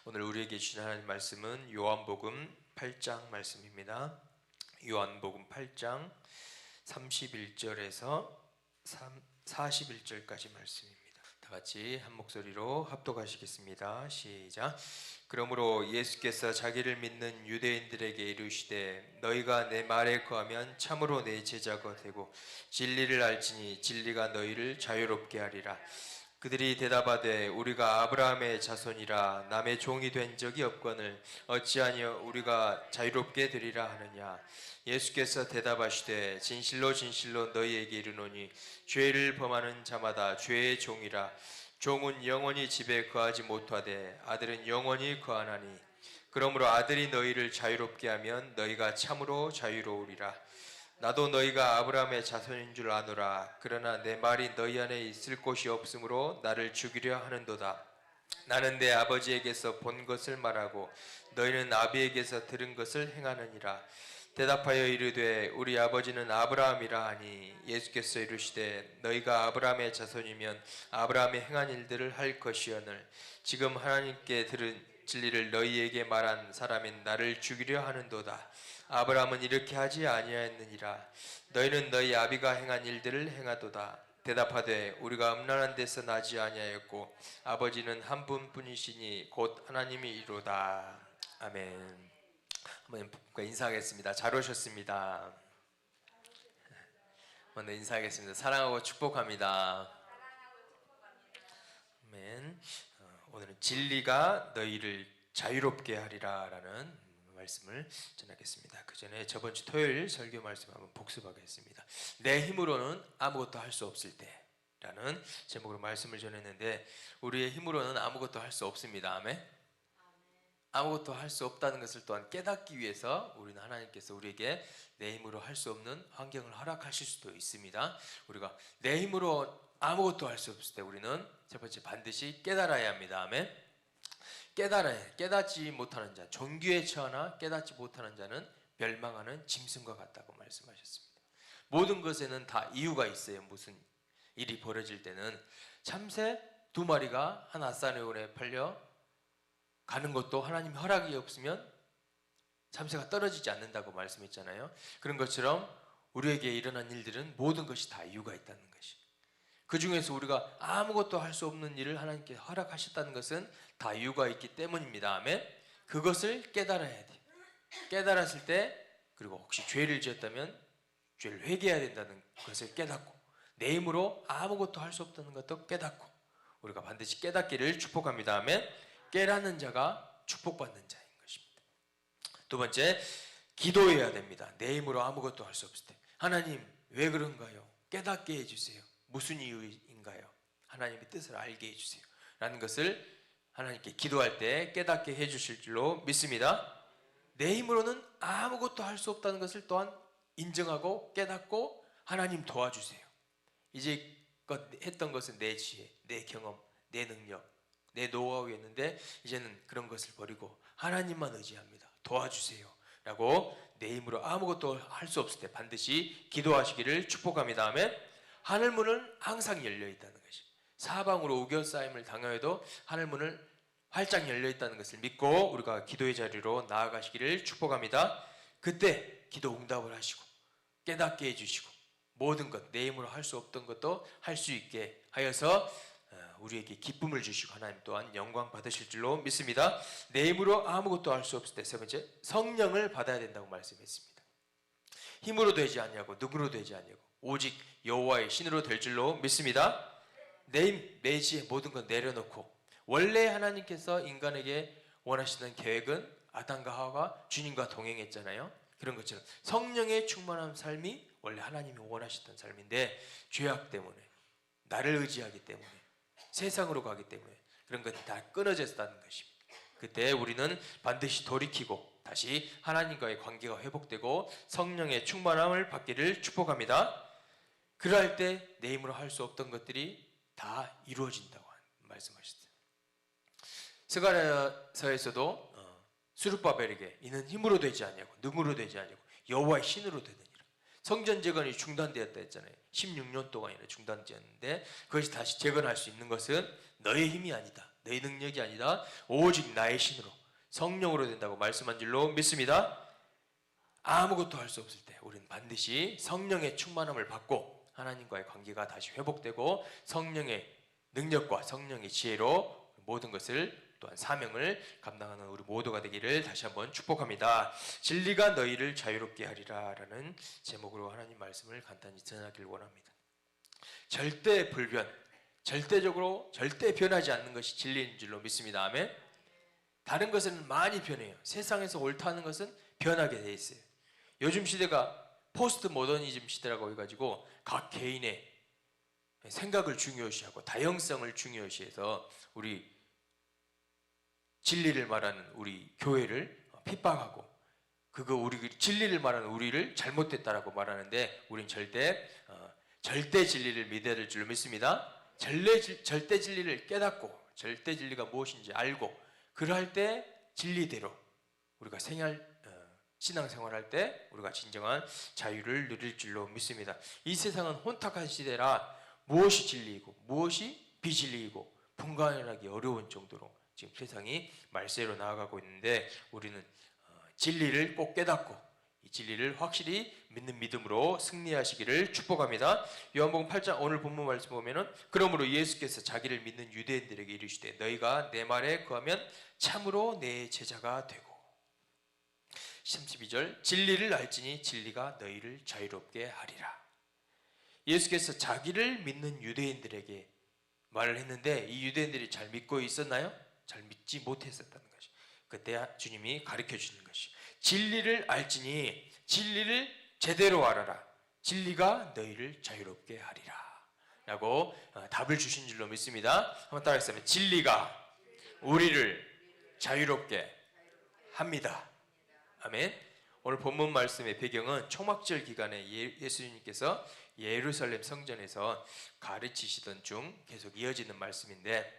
오늘 우리에게 주신 하나님 말씀은 요한복음 8장 말씀입니다. 요한복음 8장 31절에서 41절까지 말씀입니다. 다 같이 한 목소리로 합독하시겠습니다. 시작. 그러므로 예수께서 자기를 믿는 유대인들에게 이르시되 너희가 내 말에 거하면 참으로 내 제자가 되고 진리를 알지니 진리가 너희를 자유롭게 하리라. 그들이 대답하되 우리가 아브라함의 자손이라 남의 종이 된 적이 없거늘 어찌하여 우리가 자유롭게 되리라 하느냐. 예수께서 대답하시되 진실로 진실로 너희에게 이르노니 죄를 범하는 자마다 죄의 종이라. 종은 영원히 집에 거하지 못하되 아들은 영원히 거하나니 그러므로 아들이 너희를 자유롭게 하면 너희가 참으로 자유로우리라. 나도 너희가 아브라함의 자손인 줄 아노라. 그러나 내 말이 너희 안에 있을 곳이 없으므로 나를 죽이려 하는도다. 나는 내 아버지에게서 본 것을 말하고 너희는 아비에게서 들은 것을 행하느니라. 대답하여 이르되 우리 아버지는 아브라함이라 하니 예수께서 이르시되 너희가 아브라함의 자손이면 아브라함의 행한 일들을 할 것이오늘 지금 하나님께 들은 진리를 너희에게 말한 사람인 나를 죽이려 하는도다. 아브라함은 이렇게 하지 아니하였느니라. 너희는 너희 아비가 행한 일들을 행하도다. 대답하되 우리가 음란한 데서 나지 아니하였고 아버지는 한 분뿐이시니 곧 하나님이로다. 아멘. 한번 인사하겠습니다. 잘 오셨습니다. 한번 인사하겠습니다. 사랑하고 축복합니다. 아멘. 오늘은 진리가 너희를 자유롭게 하리라 라는 말씀을 전하겠습니다. 그 전에 저번 주 토요일 설교 말씀 한번 복습하겠습니다. 내 힘으로는 아무것도 할 수 없을 때 라는 제목으로 말씀을 전했는데 우리의 힘으로는 아무것도 할 수 없습니다. 아멘. 아무것도 할 수 없다는 것을 또한 깨닫기 위해서 우리는 하나님께서 우리에게 내 힘으로 할 수 없는 환경을 허락하실 수도 있습니다. 우리가 내 힘으로 아무것도 할 수 없을 때 우리는 첫 번째 반드시 깨달아야 합니다. 아멘. 깨닫지 못하는 자, 종교에 처하나 깨닫지 못하는 자는 멸망하는 짐승과 같다고 말씀하셨습니다. 모든 것에는 다 이유가 있어요. 무슨 일이 벌어질 때는 참새 2마리가 한 아사네온에 팔려 가는 것도 하나님 허락이 없으면 참새가 떨어지지 않는다고 말씀했잖아요. 그런 것처럼 우리에게 일어난 일들은 모든 것이 다 이유가 있다는 것이. 그 중에서 우리가 아무것도 할 수 없는 일을 하나님께 허락하셨다는 것은 다 이유가 있기 때문입니다. 아멘. 그것을 깨달아야 돼요. 깨달았을 때 그리고 혹시 죄를 지었다면 죄를 회개해야 된다는 것을 깨닫고 내 힘으로 아무것도 할 수 없다는 것도 깨닫고 우리가 반드시 깨닫기를 축복합니다. 아멘. 깨닫는 자가 축복받는 자인 것입니다. 두 번째, 기도해야 됩니다. 내 힘으로 아무것도 할 수 없을 때 하나님 왜 그런가요? 깨닫게 해주세요. 무슨 이유인가요? 하나님의 뜻을 알게 해주세요 라는 것을 하나님께 기도할 때 깨닫게 해주실 줄로 믿습니다. 내 힘으로는 아무것도 할 수 없다는 것을 또한 인정하고 깨닫고 하나님 도와주세요. 이제껏 했던 것은 내 지혜, 내 경험, 내 능력, 내 노하우였는데 이제는 그런 것을 버리고 하나님만 의지합니다. 도와주세요 라고 내 힘으로 아무것도 할 수 없을 때 반드시 기도하시기를 축복합니다. 아멘. 하늘문은 항상 열려있다는 것이 사방으로 우겨싸임을 당하여도 하늘문을 활짝 열려있다는 것을 믿고 우리가 기도의 자리로 나아가시기를 축복합니다. 그때 기도 응답을 하시고 깨닫게 해주시고 모든 것 내 힘으로 할 수 없던 것도 할 수 있게 하여서 우리에게 기쁨을 주시고 하나님 또한 영광 받으실 줄로 믿습니다. 내 힘으로 아무것도 할 수 없을 때 세 번째, 성령을 받아야 된다고 말씀했습니다. 힘으로 되지 않냐고 누구로 되지 않냐고 오직 여호와의 신으로 될 줄로 믿습니다. 내 힘, 내 지혜 모든 건 내려놓고 원래 하나님께서 인간에게 원하시던 계획은 아담과 하와가 주님과 동행했잖아요. 그런 것처럼 성령의 충만한 삶이 원래 하나님이 원하시던 삶인데 죄악 때문에 나를 의지하기 때문에 세상으로 가기 때문에 그런 것이 다 끊어졌다는 것입니다. 그때 우리는 반드시 돌이키고 다시 하나님과의 관계가 회복되고 성령의 충만함을 받기를 축복합니다. 그럴 때 내 힘으로 할 수 없던 것들이 다 이루어진다고 말씀하셨어요. 스가랴서에서도 스룹바벨에게 이는 힘으로 되지 않냐고 능으로 되지 않냐고 여호와의 신으로 되느니라. 성전 재건이 중단되었다 했잖아요. 16년 동안이나 중단되었는데 그것이 다시 재건할 수 있는 것은 너의 힘이 아니다. 내 능력이 아니다. 오직 나의 신으로 성령으로 된다고 말씀한 줄로 믿습니다. 아무것도 할 수 없을 때 우리는 반드시 성령의 충만함을 받고 하나님과의 관계가 다시 회복되고 성령의 능력과 성령의 지혜로 모든 것을 또한 사명을 감당하는 우리 모두가 되기를 다시 한번 축복합니다. 진리가 너희를 자유롭게 하리라 라는 제목으로 하나님 말씀을 간단히 전하기를 원합니다. 절대 불변, 절대적으로 절대 변하지 않는 것이 진리인 줄로 믿습니다. 아멘. 다른 것은 많이 변해요. 세상에서 옳다는 것은 변하게 돼 있어요. 요즘 시대가 포스트 모더니즘 시대라고 해가지고 각 개인의 생각을 중요시하고 다양성을 중요시해서 우리 진리를 말하는 우리 교회를 핍박하고 우리 진리를 말하는 우리를 잘못됐다라고 말하는데 우린 절대 진리를 믿어야 될 줄 믿습니다. 절대 진리를 깨닫고 절대 진리가 무엇인지 알고 그럴 때 진리대로 우리가 신앙생활할 때 우리가 진정한 자유를 누릴 줄로 믿습니다. 이 세상은 혼탁한 시대라 무엇이 진리이고 무엇이 비진리이고 분간하기 어려운 정도로 지금 세상이 말세로 나아가고 있는데 우리는 진리를 꼭 깨닫고 이 진리를 확실히 믿는 믿음으로 승리하시기를 축복합니다. 요한복음 8장 오늘 본문 말씀 보면은 그러므로 예수께서 자기를 믿는 유대인들에게 이르시되 너희가 내 말에 거하면 참으로 내 제자가 되고 32절 진리를 알지니 진리가 너희를 자유롭게 하리라. 예수께서 자기를 믿는 유대인들에게 말을 했는데 이 유대인들이 잘 믿고 있었나요? 잘 믿지 못했었다는 것이 그때 주님이 가르쳐 주는 것이 진리를 알지니 진리를 제대로 알아라. 진리가 너희를 자유롭게 하리라 라고 답을 주신 줄로 믿습니다. 한번 따라하겠습니다. 진리가 우리를 자유롭게 합니다. 아멘. 오늘 본문 말씀의 배경은 초막절 기간에 예수님께서 예루살렘 성전에서 가르치시던 중 계속 이어지는 말씀인데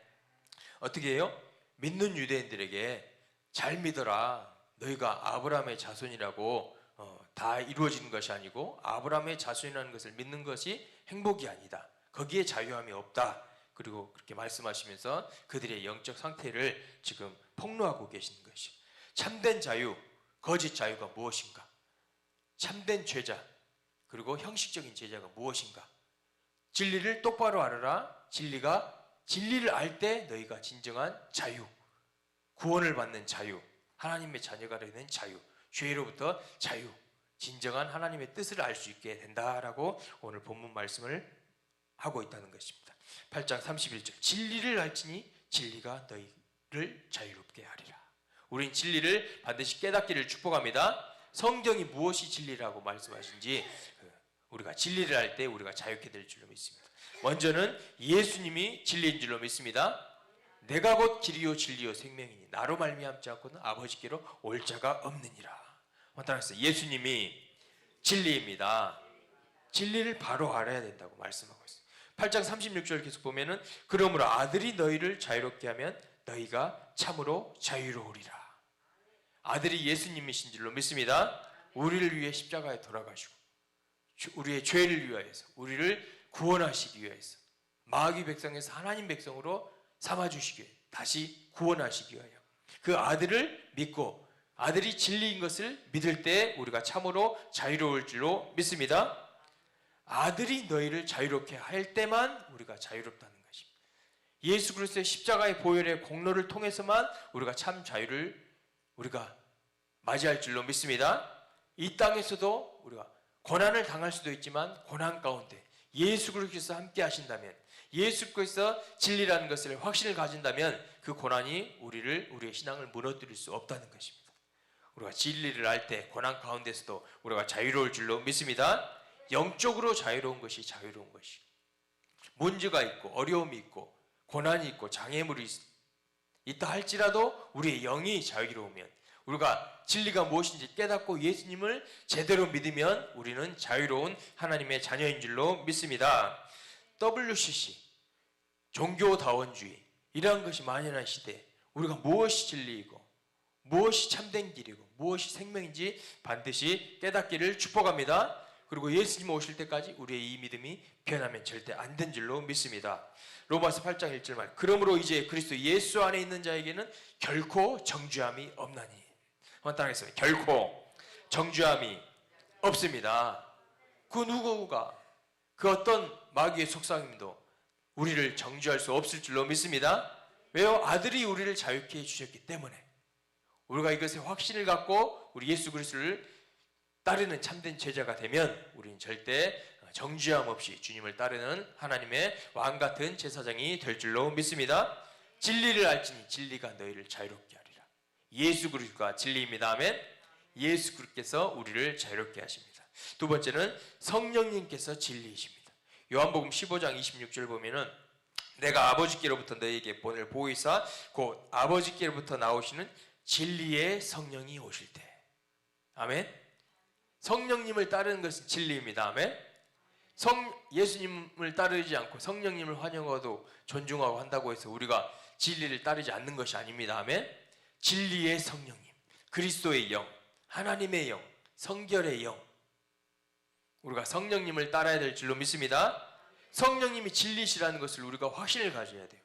어떻게 해요? 믿는 유대인들에게 잘 믿어라. 너희가 아브라함의 자손이라고 다 이루어지는 것이 아니고 아브라함의 자손이라는 것을 믿는 것이 행복이 아니다. 거기에 자유함이 없다. 그리고 그렇게 말씀하시면서 그들의 영적 상태를 지금 폭로하고 계시는 것이 참된 자유, 거짓 자유가 무엇인가? 참된 제자, 그리고 형식적인 제자가 무엇인가? 진리를 똑바로 알아라. 진리를 알 때 너희가 진정한 자유, 구원을 받는 자유, 하나님의 자녀가 되는 자유, 죄로부터 자유, 진정한 하나님의 뜻을 알 수 있게 된다라고 오늘 본문 말씀을 하고 있다는 것입니다. 8장 31절 진리를 알지니 진리가 너희를 자유롭게 하리라. 우린 진리를 반드시 깨닫기를 축복합니다. 성경이 무엇이 진리라고 말씀하신지 우리가 진리를 알 때 우리가 자유케 될 줄로 믿습니다. 먼저는 예수님이 진리인 줄로 믿습니다. 내가 곧 길이요 진리요 생명이니 나로 말미암지 않고는 아버지께로 올 자가 없느니라. 따라서 예수님이 진리입니다. 진리를 바로 알아야 된다고 말씀하고 있어요. 8장 36절 계속 보면은 그러므로 아들이 너희를 자유롭게 하면 너희가 참으로 자유로우리라. 아들이 예수님이신 줄로 믿습니다. 우리를 위해 십자가에 돌아가시고 우리의 죄를 위하여서 우리를 구원하시기 위해서 마귀 백성에서 하나님 백성으로 삼아주시기 위해 다시 구원하시기 위하여 그 아들을 믿고 아들이 진리인 것을 믿을 때 우리가 참으로 자유로울 줄로 믿습니다. 아들이 너희를 자유롭게 할 때만 우리가 자유롭다는 것입니다. 예수 그리스도의 십자가의 보혈의 공로를 통해서만 우리가 참 자유를 우리가 맞이할 줄로 믿습니다. 이 땅에서도 우리가 고난을 당할 수도 있지만 고난 가운데 예수 그리스도께서 함께 하신다면 예수께서 진리라는 것을 확신을 가진다면 그 고난이 우리의 신앙을 무너뜨릴 수 없다는 것입니다. 우리가 진리를 알 때 고난 가운데서도 우리가 자유로울 줄로 믿습니다. 영적으로 자유로운 것이 자유로운 것이 문제가 있고 어려움이 있고 고난이 있고 장애물이 있다 할지라도 우리의 영이 자유로우면 우리가 진리가 무엇인지 깨닫고 예수님을 제대로 믿으면 우리는 자유로운 하나님의 자녀인 줄로 믿습니다. WCC 종교다원주의 이러한 것이 만연한 시대에 우리가 무엇이 진리이고 무엇이 참된 길이고 무엇이 생명인지 반드시 깨닫기를 축복합니다. 그리고 예수님 오실 때까지 우리의 이 믿음이 변하면 절대 안 된 줄로 믿습니다. 로마서 8장 1절 말, 그러므로 이제 그리스도 예수 안에 있는 자에게는 결코 정죄함이 없나니. 한번 따라하겠습니다. 결코 정죄함이 없습니다. 그 누구가, 그 어떤 마귀의 속삭임도 우리를 정죄할 수 없을 줄로 믿습니다. 왜요? 아들이 우리를 자유케 해주셨기 때문에. 우리가 이것에 확신을 갖고 우리 예수 그리스도를 따르는 참된 제자가 되면 우리는 절대 정죄함 없이 주님을 따르는 하나님의 왕같은 제사장이 될 줄로 믿습니다. 진리를 알지니 진리가 너희를 자유롭게 하리라. 예수 그리스도가 진리입니다. 아멘. 예수 그리스도께서 우리를 자유롭게 하십니다. 두 번째는 성령님께서 진리이십니다. 요한복음 15장 26절 보면은 내가 아버지께로부터 너희에게 보낼 보혜사 곧 아버지께로부터 나오시는 진리의 성령이 오실 때. 아멘. 성령님을 따르는 것은 진리입니다. 아멘. 예수님을 따르지 않고 성령님을 환영하고 존중하고 한다고 해서 우리가 진리를 따르지 않는 것이 아닙니다. 아멘. 진리의 성령님, 그리스도의 영, 하나님의 영, 성결의 영, 우리가 성령님을 따라야 될 줄로 믿습니다. 성령님이 진리시라는 것을 우리가 확신을 가져야 돼요.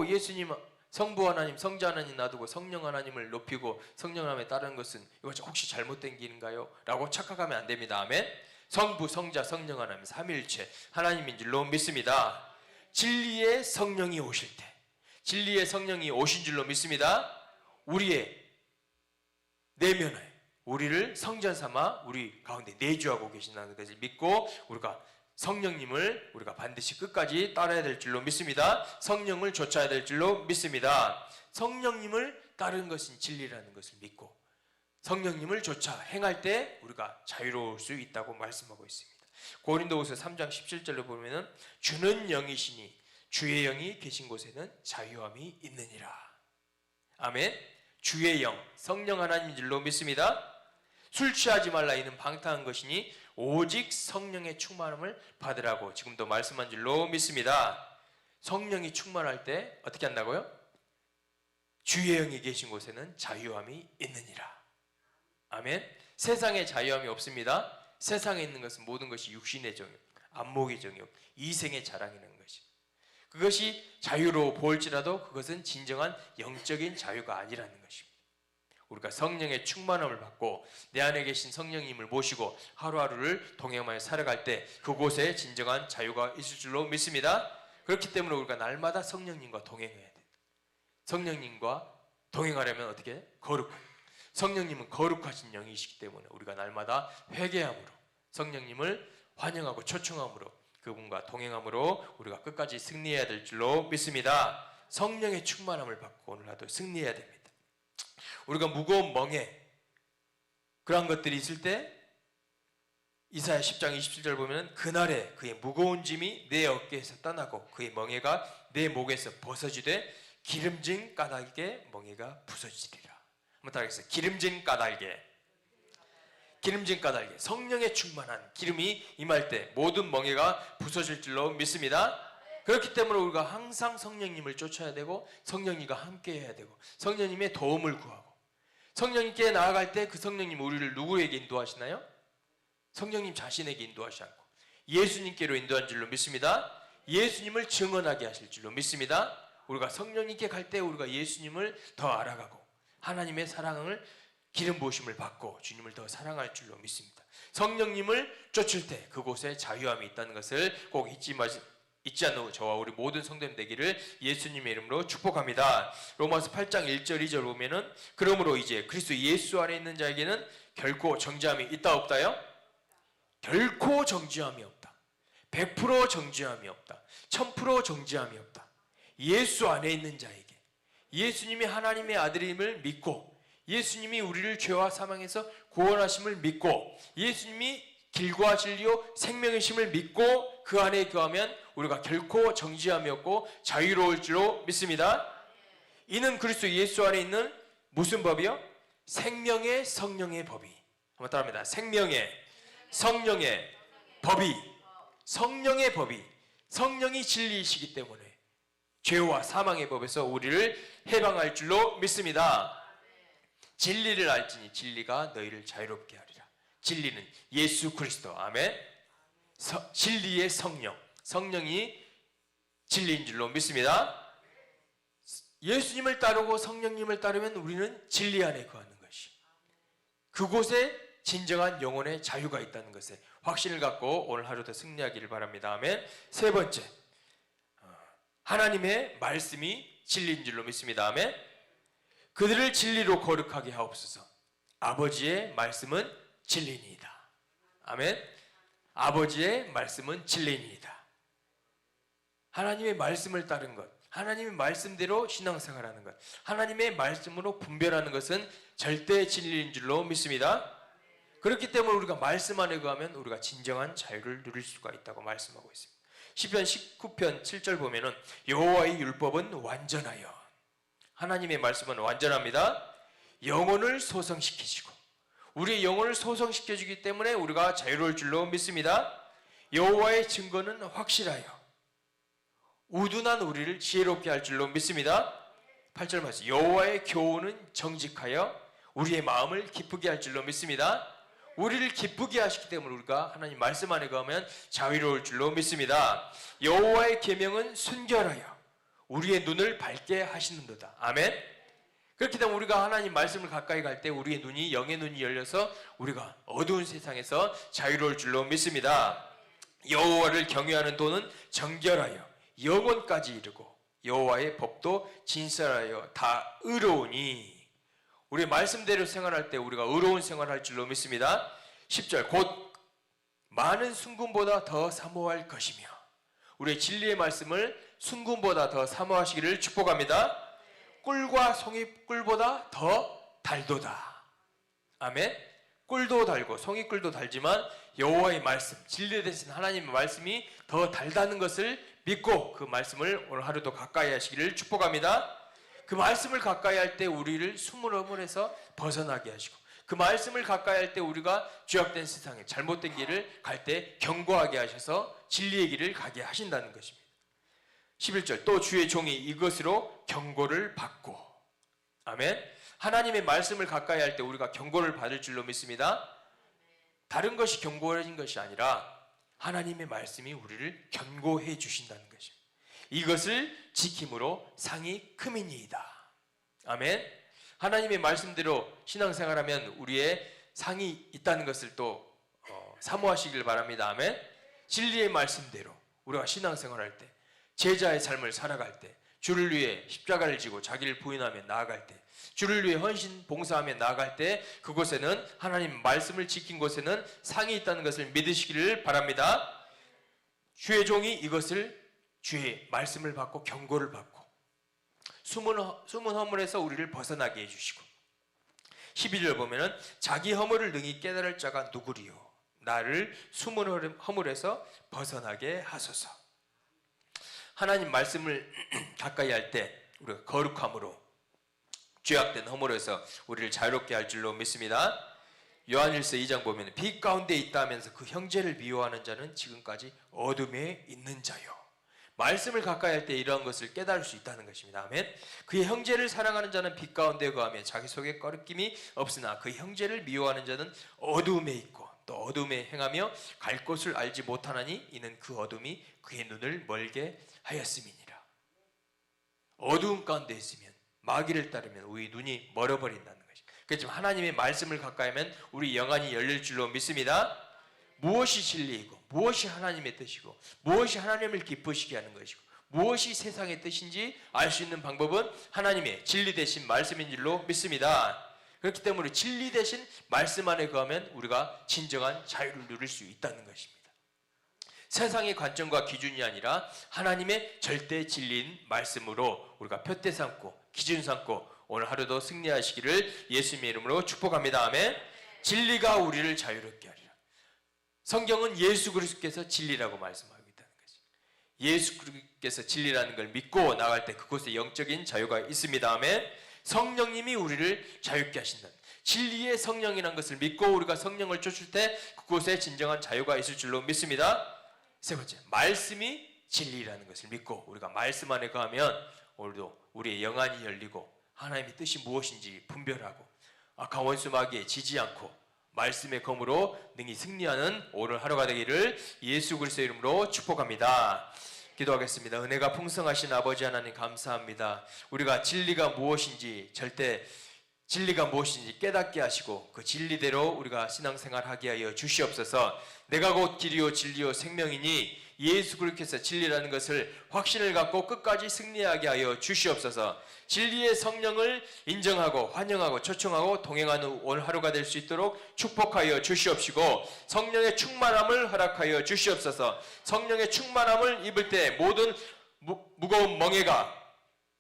예수님, 성부 하나님, 성자 하나님 놔두고 성령 하나님을 높이고 성령 하나님에 따르는 것은 이거 혹시 잘못된 길인가요? 라고 착각하면 안 됩니다. 아멘. 성부, 성자, 성령 하나님 삼위일체 하나님인 줄로 믿습니다. 진리의 성령이 오실 때, 진리의 성령이 오신 줄로 믿습니다. 우리의 내면에 우리를 성전 삼아 우리 가운데 내주하고 계신다는 것을 믿고 우리가 성령님을 우리가 반드시 끝까지 따라야 될 줄로 믿습니다. 성령을 좇아야 될 줄로 믿습니다. 성령님을 따르는 것은 진리라는 것을 믿고 성령님을 좇아 행할 때 우리가 자유로울 수 있다고 말씀하고 있습니다. 고린도후서 3장 17절로 보면은 주는 영이시니 주의 영이 계신 곳에는 자유함이 있느니라. 아멘. 주의 영, 성령 하나님인 줄로 믿습니다. 술 취하지 말라 이는 방탕한 것이니 오직 성령의 충만함을 받으라고 지금도 말씀한 줄로 믿습니다. 성령이 충만할 때 어떻게 한다고요? 주의 영이 계신 곳에는 자유함이 있느니라. 아멘. 세상에 자유함이 없습니다. 세상에 있는 것은 모든 것이 육신의 정욕, 안목의 정욕, 이생의 자랑이라는 것이. 그것이 자유로 보일지라도 그것은 진정한 영적인 자유가 아니라는 것입니다. 우리가 성령의 충만함을 받고 내 안에 계신 성령님을 모시고 하루하루를 동행하며 살아갈 때 그곳에 진정한 자유가 있을 줄로 믿습니다. 그렇기 때문에 우리가 날마다 성령님과 동행해야 돼요. 성령님과 동행하려면 어떻게? 거룩한. 성령님은 거룩하신 영이시기 때문에 우리가 날마다 회개함으로 성령님을 환영하고 초청함으로 그분과 동행함으로 우리가 끝까지 승리해야 될 줄로 믿습니다. 성령의 충만함을 받고 오늘 하루 승리해야 됩니다. 우리가 무거운 멍에 그러한 것들이 있을 때 이사야 10장 27절 보면 그날에 그의 무거운 짐이 내 어깨에서 떠나고 그의 멍에가 내 목에서 벗어지되 기름진 까닭에 멍에가 부서지리라. 한번 따라하겠습니다. 기름진 까닭에, 기름진 까닭에 성령의 충만한 기름이 임할 때 모든 멍에가 부서질 줄로 믿습니다. 그렇기 때문에 우리가 항상 성령님을 쫓아야 되고 성령님과 함께 해야 되고 성령님의 도움을 구하고 성령님께 나아갈 때 그 성령님 우리를 누구에게 인도하시나요? 성령님 자신에게 인도하시지 않고 예수님께로 인도한 줄로 믿습니다. 예수님을 증언하게 하실 줄로 믿습니다. 우리가 성령님께 갈 때 우리가 예수님을 더 알아가고 하나님의 사랑을 기름 부으심을 받고 주님을 더 사랑할 줄로 믿습니다. 성령님을 쫓을 때 그곳에 자유함이 있다는 것을 꼭 잊지 않는 저와 우리 모든 성도님 되기를 예수님의 이름으로 축복합니다. 로마서 8장 1절 2절 보면은 그러므로 이제 그리스도 예수 안에 있는 자에게는 결코 정죄함이 있다 없다요? 결코 정죄함이 없다. 100% 정죄함이 없다. 1000% 정죄함이 없다. 예수 안에 있는 자에게 예수님이 하나님의 아들임을 믿고 예수님이 우리를 죄와 사망에서 구원하심을 믿고 예수님이 길과 진리요 생명이심을 믿고 그 안에 거하면 우리가 결코 정죄함이 없고 자유로울 줄로 믿습니다. 이는 그리스도 예수 안에 있는 무슨 법이요? 생명의 성령의 법이. 한번 따라합니다. 생명의 성령의 법이. 성령의 법이. 성령이 진리이시기 때문에 죄와 사망의 법에서 우리를 해방할 줄로 믿습니다. 진리를 알지니 진리가 너희를 자유롭게 하리라. 진리는 예수 그리스도. 아멘. 진리의 성령, 성령이 진리인 줄로 믿습니다. 예수님을 따르고 성령님을 따르면 우리는 진리 안에 거하는 것이, 그곳에 진정한 영혼의 자유가 있다는 것에 확신을 갖고 오늘 하루도 승리하기를 바랍니다. 아멘. 세 번째, 하나님의 말씀이 진리인 줄로 믿습니다. 아멘. 그들을 진리로 거룩하게 하옵소서. 아버지의 말씀은 진리니이다. 아멘. 아버지의 말씀은 진리니이다. 하나님의 말씀을 따른 것, 하나님의 말씀대로 신앙생활하는 것, 하나님의 말씀으로 분별하는 것은 절대 진리인 줄로 믿습니다. 그렇기 때문에 우리가 말씀 안에 거하면 우리가 진정한 자유를 누릴 수가 있다고 말씀하고 있습니다. 시편 19편 7절 보면은 여호와의 율법은 완전하여, 하나님의 말씀은 완전합니다. 영혼을 소성시키시고, 우리의 영혼을 소성시켜주기 때문에 우리가 자유로울 줄로 믿습니다. 여호와의 증거는 확실하여 우둔한 우리를 지혜롭게 할 줄로 믿습니다. 8절 말씀, 여호와의 교훈은 정직하여 우리의 마음을 기쁘게 할 줄로 믿습니다. 우리를 기쁘게 하시기 때문에 우리가 하나님 말씀 안에 거하면 자유로울 줄로 믿습니다. 여호와의 계명은 순결하여 우리의 눈을 밝게 하시는도다. 아멘. 그렇기 때문에 우리가 하나님 말씀을 가까이 갈 때 우리의 눈이, 영의 눈이 열려서 우리가 어두운 세상에서 자유로울 줄로 믿습니다. 여호와를 경외하는 도는 정결하여 영원까지 이르고 여호와의 법도 진실하여 다 의로우니, 우리의 말씀대로 생활할 때 우리가 의로운 생활할 줄로 믿습니다. 10절, 곧 많은 순금보다 더 사모할 것이며, 우리의 진리의 말씀을 순금보다 더 사모하시기를 축복합니다. 꿀과 송이꿀보다 더 달도다. 아멘. 꿀도 달고 송이꿀도 달지만 여호와의 말씀, 진리 되신 하나님의 말씀이 더 달다는 것을 믿고 그 말씀을 오늘 하루도 가까이 하시기를 축복합니다. 그 말씀을 가까이 할 때 우리를 숨을 허물에서 벗어나게 하시고, 그 말씀을 가까이 할 때 우리가 죄악된 세상에 잘못된 길을 갈 때 경고하게 하셔서 진리의 길을 가게 하신다는 것입니다. 11절, 또 주의 종이 이것으로 경고를 받고. 아멘. 하나님의 말씀을 가까이 할 때 우리가 경고를 받을 줄로 믿습니다. 다른 것이 경고해진 것이 아니라 하나님의 말씀이 우리를 경고해 주신다는 것입니다. 이것을 지킴으로 상이 크미니이다. 아멘. 하나님의 말씀대로 신앙생활하면 우리의 상이 있다는 것을 또 사모하시길 바랍니다. 아멘. 진리의 말씀대로 우리가 신앙생활할 때, 제자의 삶을 살아갈 때, 주를 위해 십자가를 지고 자기를 부인하며 나아갈 때, 주를 위해 헌신 봉사하며 나아갈 때, 그곳에는 하나님 말씀을 지킨 곳에는 상이 있다는 것을 믿으시기를 바랍니다. 주의 종이 이것을, 주의 말씀을 받고 경고를 받고 숨은 허물에서 우리를 벗어나게 해주시고, 12절 보면은 자기 허물을 능히 깨달을 자가 누구리요, 나를 숨은 허물에서 벗어나게 하소서. 하나님 말씀을 가까이 할 때 우리가 거룩함으로 죄악된 허물에서 우리를 자유롭게 할 줄로 믿습니다. 요한일서 2장 보면 빛 가운데 있다 하면서 그 형제를 미워하는 자는 지금까지 어둠에 있는 자요. 말씀을 가까이 할 때 이러한 것을 깨달을 수 있다는 것입니다. 아멘. 그의 형제를 사랑하는 자는 빛 가운데 거하며 자기 속에 거룩김이 없으나 그 형제를 미워하는 자는 어둠에 있고 또 어둠에 행하며 갈 곳을 알지 못하나니 이는 그 어둠이 그의 눈을 멀게 하였음이니라. 어두움 가운데 있으면, 마귀를 따르면 우리 눈이 멀어버린다는 것입니다. 그렇지만 하나님의 말씀을 가까이 하면 우리 영안이 열릴 줄로 믿습니다. 무엇이 진리이고 무엇이 하나님의 뜻이고 무엇이 하나님을 기쁘시게 하는 것이고 무엇이 세상의 뜻인지 알 수 있는 방법은 하나님의 진리 되신 말씀인 줄로 믿습니다. 그렇기 때문에 진리 되신 말씀 안에 거하면 우리가 진정한 자유를 누릴 수 있다는 것입니다. 세상의 관점과 기준이 아니라 하나님의 절대 진리인 말씀으로 우리가 표대 삼고 기준 삼고 오늘 하루도 승리하시기를 예수님의 이름으로 축복합니다. 아멘. 진리가 우리를 자유롭게 하리라. 성경은 예수 그리스도께서 진리라고 말씀하고 있다는 것입니다. 예수 그리스도께서 진리라는 걸 믿고 나갈 때 그곳에 영적인 자유가 있습니다. 아멘. 성령님이 우리를 자유롭게 하신다. 진리의 성령이라는 것을 믿고 우리가 성령을 쫓을 때 그곳에 진정한 자유가 있을 줄로 믿습니다. 세 번째, 말씀이 진리라는 것을 믿고 우리가 말씀 안에 거하면 오늘도 우리의 영안이 열리고 하나님의 뜻이 무엇인지 분별하고 악한 원수 마귀에 지지 않고 말씀의 검으로 능히 승리하는 오늘 하루가 되기를 예수 그리스도의 이름으로 축복합니다. 기도하겠습니다. 은혜가 풍성하신 아버지 하나님 감사합니다. 우리가 진리가 무엇인지 깨닫게 하시고 그 진리대로 우리가 신앙생활하게 하여 주시옵소서. 내가 곧 길이요 진리요 생명이니 예수 그리스도께서 진리라는 것을 확신을 갖고 끝까지 승리하게 하여 주시옵소서. 진리의 성령을 인정하고 환영하고 초청하고 동행하는 오늘 하루가 될 수 있도록 축복하여 주시옵시고, 성령의 충만함을 허락하여 주시옵소서. 성령의 충만함을 입을 때 모든 무거운 멍에가,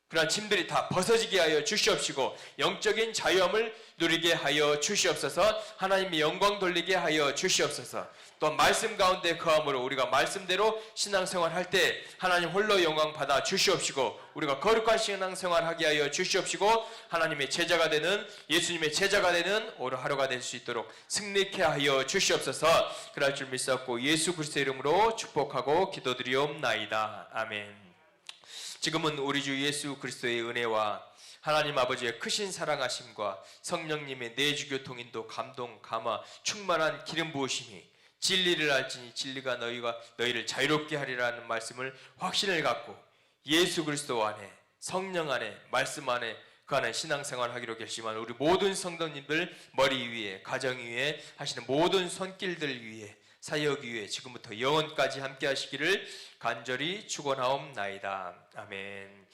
그러한 짐들이 다 벗어지게 하여 주시옵시고, 영적인 자유함을 누리게 하여 주시옵소서. 하나님의 영광 돌리게 하여 주시옵소서. 또 말씀 가운데 거함으로 우리가 말씀대로 신앙생활 할 때 하나님 홀로 영광 받아 주시옵시고, 우리가 거룩한 신앙생활 하게 하여 주시옵시고, 하나님의 제자가 되는, 예수님의 제자가 되는 오늘 하루가 될 수 있도록 승리케 하여 주시옵소서. 그럴 줄 믿사옵고 예수 그리스도의 이름으로 축복하고 기도드리옵나이다. 아멘. 지금은 우리 주 예수 그리스도의 은혜와 하나님 아버지의 크신 사랑하심과 성령님의 내주교 통인도 감동 감화 충만한 기름 부으심이, 진리를 알지니 진리가 너희를 자유롭게 하리라는 말씀을 확신을 갖고 예수 그리스도 안에, 성령 안에, 말씀 안에, 그 안에 신앙생활 하기로 결심한 우리 모든 성도님들 머리 위에, 가정 위에 하시는 모든 손길들 위에, 사역 위에 지금부터 영원까지 함께 하시기를 간절히 축원하옵나이다. 아멘.